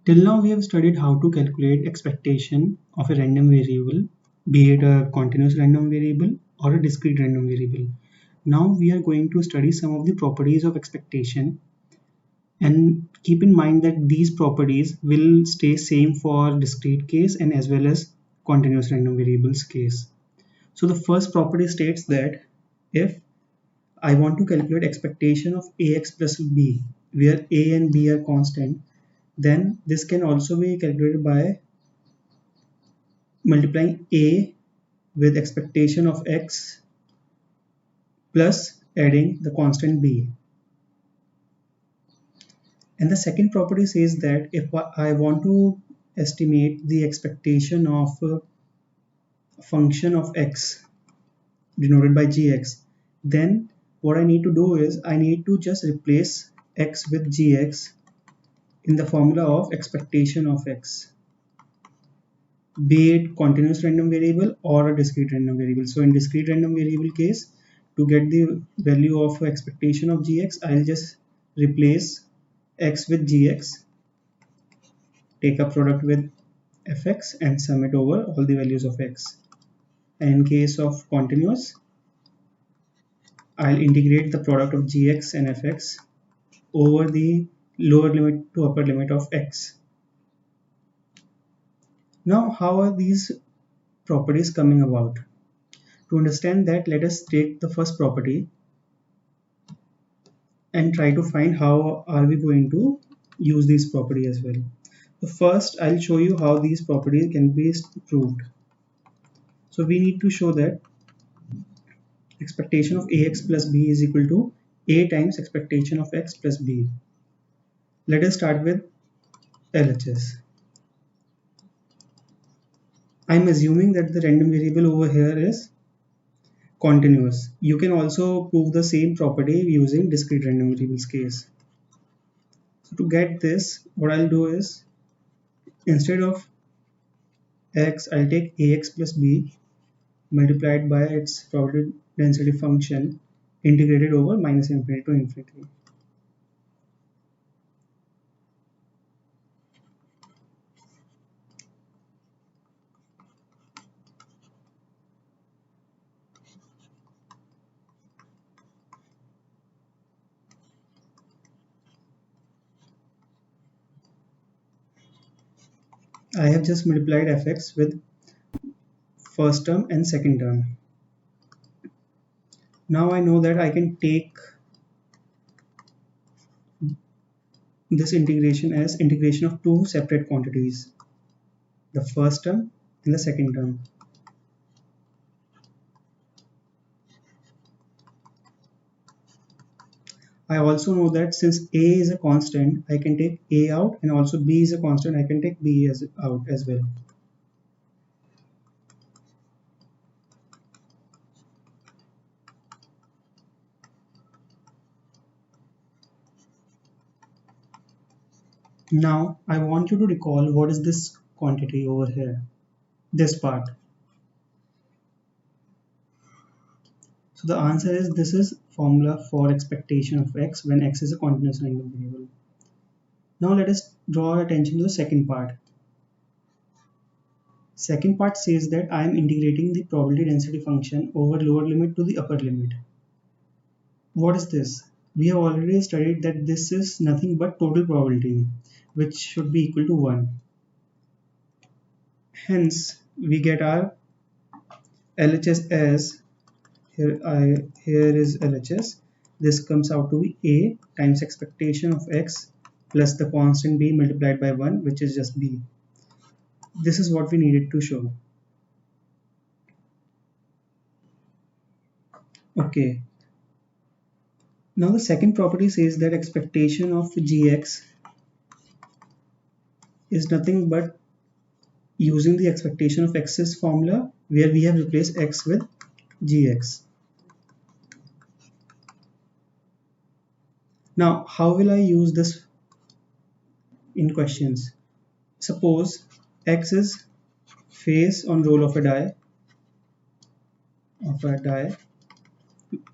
Till now we have studied how to calculate expectation of a random variable, be it a continuous random variable or a discrete random variable. Now we are going to study some of the properties of expectation, and keep in mind that these properties will stay same for discrete case and as well as continuous random variables case. So the first property states that if I want to calculate expectation of ax plus b, where a and b are constant, then this can also be calculated by multiplying a with expectation of x plus adding the constant b. And the second property says that if I want to estimate the expectation of a function of x denoted by gx, then what I need to do is I need to just replace x with gx in the formula of expectation of x, be it continuous random variable or a discrete random variable. So in discrete random variable case, to get the value of expectation of gx, I'll just replace x with gx, take a product with fx and sum it over all the values of x. And in case of continuous, I'll integrate the product of gx and fx over the lower limit to upper limit of x. Now, how are these properties coming about? To understand that, let us take the first property and try to find how are we going to use this property as well. So first, I'll show you how these properties can be proved. So we need to show that expectation of ax plus b is equal to a times expectation of x plus b. Let us start with LHS. I'm assuming that the random variable over here is continuous. You can also prove the same property using discrete random variables case. So to get this, what I'll do is, instead of x, I'll take ax plus b multiplied by its probability density function integrated over minus infinity to infinity. I have just multiplied fx with first term and second term. Now I know that I can take this integration as integration of two separate quantities, the first term and the second term. I also know that since a is a constant, I can take a out, and also b is a constant, I can take b out as well. Now I want you to recall what is this quantity over here, this part. So the answer is, this is formula for expectation of x when x is a continuous random variable. Now let us draw our attention to the second part. Second part says that I am integrating the probability density function over lower limit to the upper limit. What is this? We have already studied that this is nothing but total probability, which should be equal to 1. Hence, we get our LHS as, here is LHS. This comes out to be a times expectation of x plus the constant b multiplied by 1, which is just b. This is what we needed to show. Okay. Now the second property says that expectation of gx is nothing but using the expectation of x's formula, where we have replaced x with gx. Now, how will I use this in questions? Suppose x is face on roll of a die,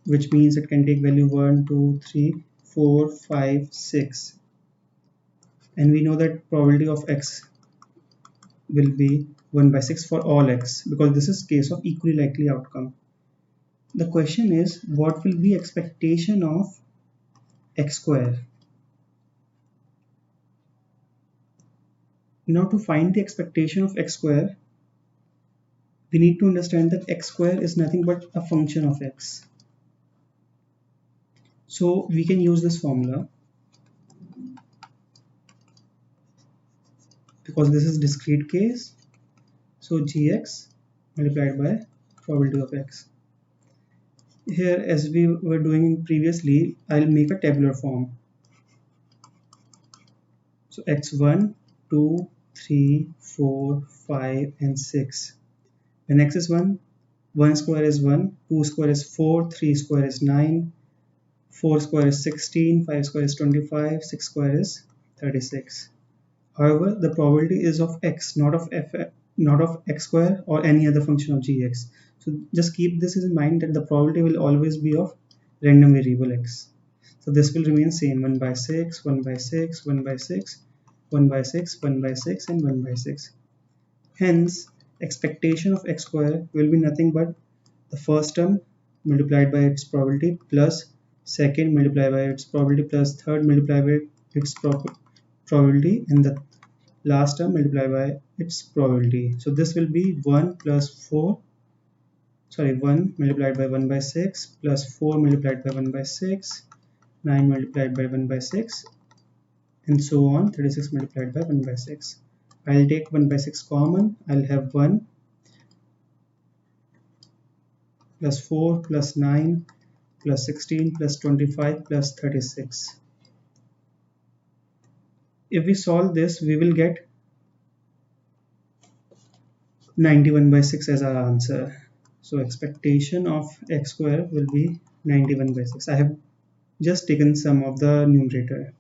which means it can take value 1, 2, 3, 4, 5, 6. and we know that probability of x will be 1 by 6 for all x, because this is case of equally likely outcome. The question is, what will be expectation of x square? Now to find the expectation of x square, we need to understand that x square is nothing but a function of x. So we can use this formula, because this is discrete case. So gx multiplied by probability of x. Here, as we were doing previously, I'll make a tabular form. So x1, 2, 3, 4, 5 and 6. When x is 1, 1 square is 1, 2 square is 4, 3 square is 9, 4 square is 16, 5 square is 25, 6 square is 36. However, the probability is of x, not of x square or any other function of gx. So just keep this in mind, that the probability will always be of random variable x. So this will remain same: 1 by 6, 1 by 6, 1 by 6, 1 by 6, 1 by 6 and 1 by 6. Hence, expectation of x square will be nothing but the first term multiplied by its probability plus second multiplied by its probability plus third multiplied by its probability, and the last term multiplied by its probability. So this will be 1 multiplied by 1 by 6 plus 4 multiplied by 1 by 6, 9 multiplied by 1 by 6 and so on, 36 multiplied by 1 by 6. I'll take 1 by 6 common. I'll have 1 plus 4 plus 9 plus 16 plus 25 plus 36. If we solve this, we will get 91 by 6 as our answer. So expectation of x square will be 91 by 6. I have just taken sum of the numerator.